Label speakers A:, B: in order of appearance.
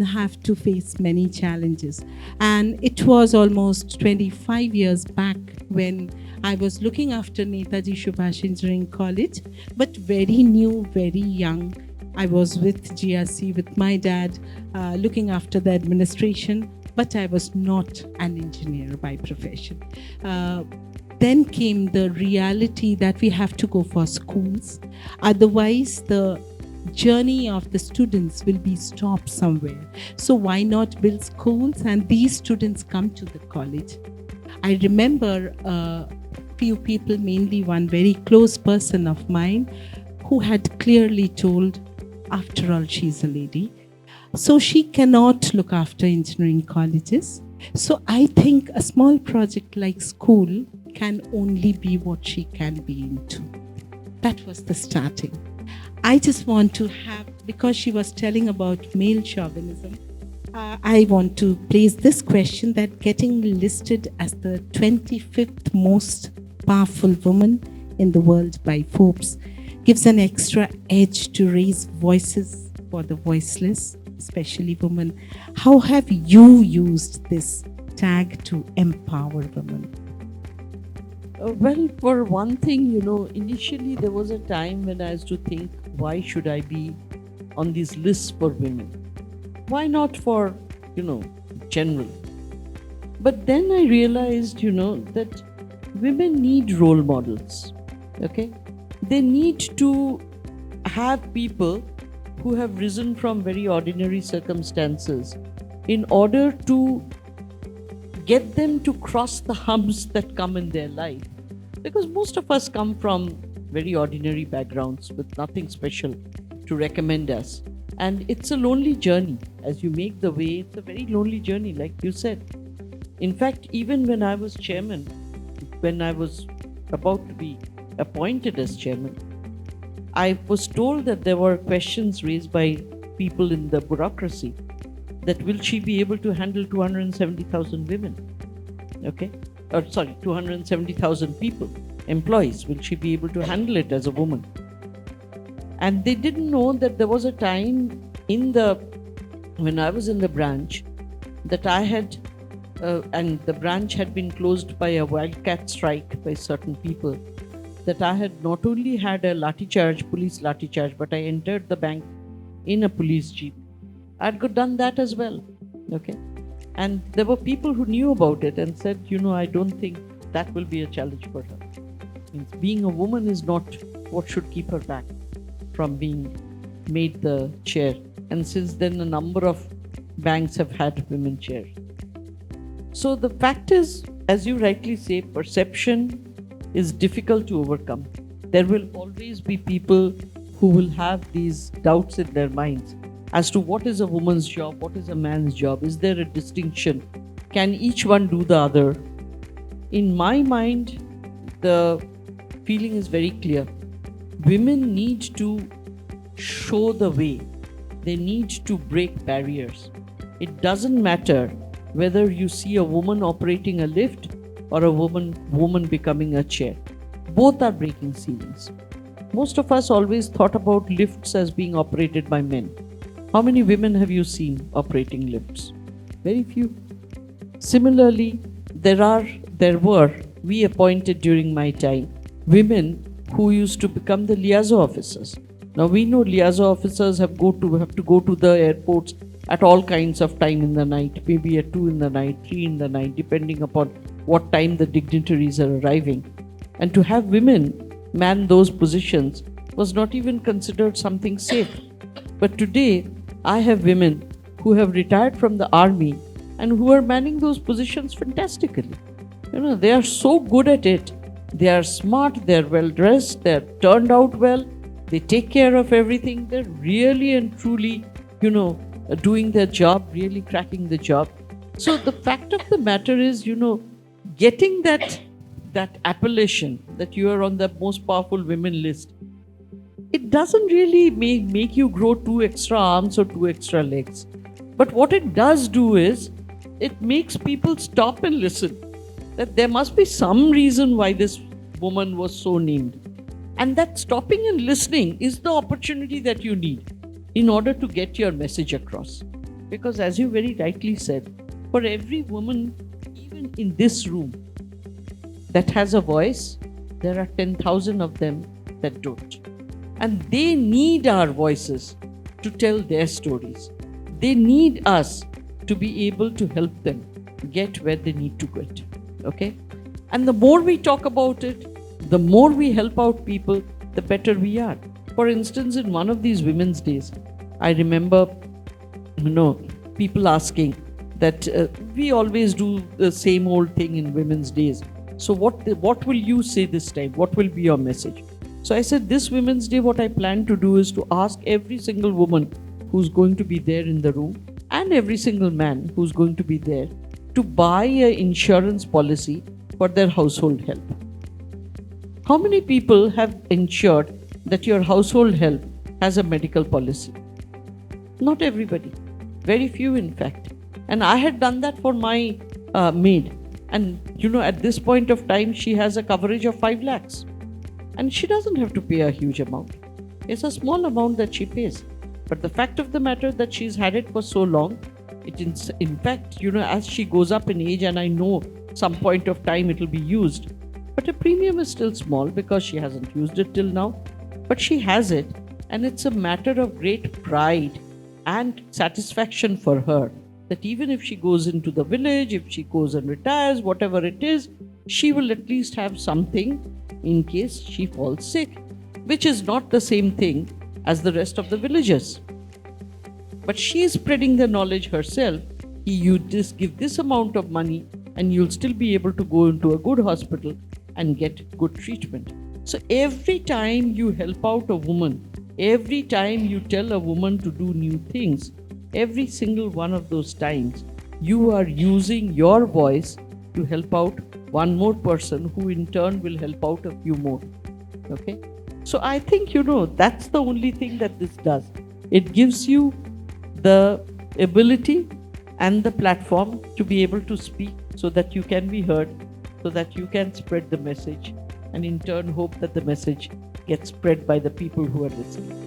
A: have to face many challenges. And it was almost 25 years back when I was looking after Netaji Subhash Engineering College, but very new, very young. I was with GRC, with my dad, looking after the administration, but I was not an engineer by profession. Then came the reality that we have to go for schools. Otherwise, the journey of the students will be stopped somewhere. So why not build schools and these students come to the college? I remember a few people, mainly one very close person of mine, who had clearly told, after all, she's a lady, so she cannot look after engineering colleges. So I think a small project like school can only be what she can be into. That was the starting. I just want to have, because she was telling about male chauvinism, I want to place this question that getting listed as the 25th most powerful woman in the world by Forbes gives an extra edge to raise voices for the voiceless, especially women. How have you used this tag to empower women?
B: Well, for one thing, initially there was a time when I used to think, why should I be on these lists for women? Why not for, general? But then I realized, that women need role models, okay? They need to have people who have risen from very ordinary circumstances in order to get them to cross the humps that come in their life. Because most of us come from very ordinary backgrounds with nothing special to recommend us. And it's a lonely journey. As you make the way, it's a very lonely journey, like you said. In fact, even when I was chairman, when I was about to be appointed as chairman, I was told that there were questions raised by people in the bureaucracy that will she be able to handle 270,000 women? Okay? 270,000 people, employees. Will she be able to handle it as a woman? And they didn't know that there was a time when I was in the branch that I had, and the branch had been closed by a wildcat strike by certain people, that I had not only had a police lathi charge, but I entered the bank in a police jeep. I'd done that as well, okay? And there were people who knew about it and said, I don't think that will be a challenge for her. Being a woman is not what should keep her back from being made the chair. And since then, a number of banks have had women chairs. So the fact is, as you rightly say, perception is difficult to overcome. There will always be people who will have these doubts in their minds as to what is a woman's job, what is a man's job, is there a distinction, can each one do the other? In my mind, the feeling is very clear. Women need to show the way. They need to break barriers. It doesn't matter whether you see a woman operating a lift or a woman becoming a chair. Both are breaking ceilings. Most of us always thought about lifts as being operated by men. How many women have you seen operating lifts? Very few. Similarly, we appointed during my time, women who used to become the liaison officers. Now we know liaison officers have to go to the airports at all kinds of time in the night, maybe at 2 in the night, 3 in the night, depending upon what time the dignitaries are arriving. And to have women man those positions was not even considered something safe. But today, I have women who have retired from the army and who are manning those positions fantastically. They are so good at it. They are smart, they're well dressed, they're turned out well, they take care of everything. They're really and truly, doing their job, really cracking the job. So the fact of the matter is, getting that appellation that you are on the most powerful women list, it doesn't really make you grow 2 extra arms or 2 extra legs. But what it does do is, it makes people stop and listen. That there must be some reason why this woman was so named. And that stopping and listening is the opportunity that you need in order to get your message across. Because as you very rightly said, for every woman, even in this room, that has a voice, there are 10,000 of them that don't. And they need our voices to tell their stories. They need us to be able to help them get where they need to get. Okay? And the more we talk about it, the more we help out people, the better we are. For instance, in one of these women's days, I remember, people asking that we always do the same old thing in women's days. So what will you say this time? What will be your message? So I said, this Women's Day, what I plan to do is to ask every single woman who's going to be there in the room and every single man who's going to be there to buy an insurance policy for their household help. How many people have ensured that your household help has a medical policy? Not everybody. Very few, in fact. And I had done that for my maid. And at this point of time, she has a coverage of 5 lakhs. And she doesn't have to pay a huge amount. It's a small amount that she pays. But the fact of the matter that she's had it for so long, in fact, as she goes up in age, and I know some point of time it will be used, but a premium is still small because she hasn't used it till now. But she has it, and it's a matter of great pride and satisfaction for her that even if she goes into the village, if she goes and retires, whatever it is, she will at least have something in case she falls sick, which is not the same thing as the rest of the villagers. But she is spreading the knowledge herself. You just give this amount of money and you'll still be able to go into a good hospital and get good treatment. So every time you help out a woman, every time you tell a woman to do new things, every single one of those times, you are using your voice to help out one more person who in turn will help out a few more. Okay? So I think, that's the only thing that this does. It gives you the ability and the platform to be able to speak so that you can be heard, so that you can spread the message, and in turn hope that the message gets spread by the people who are listening.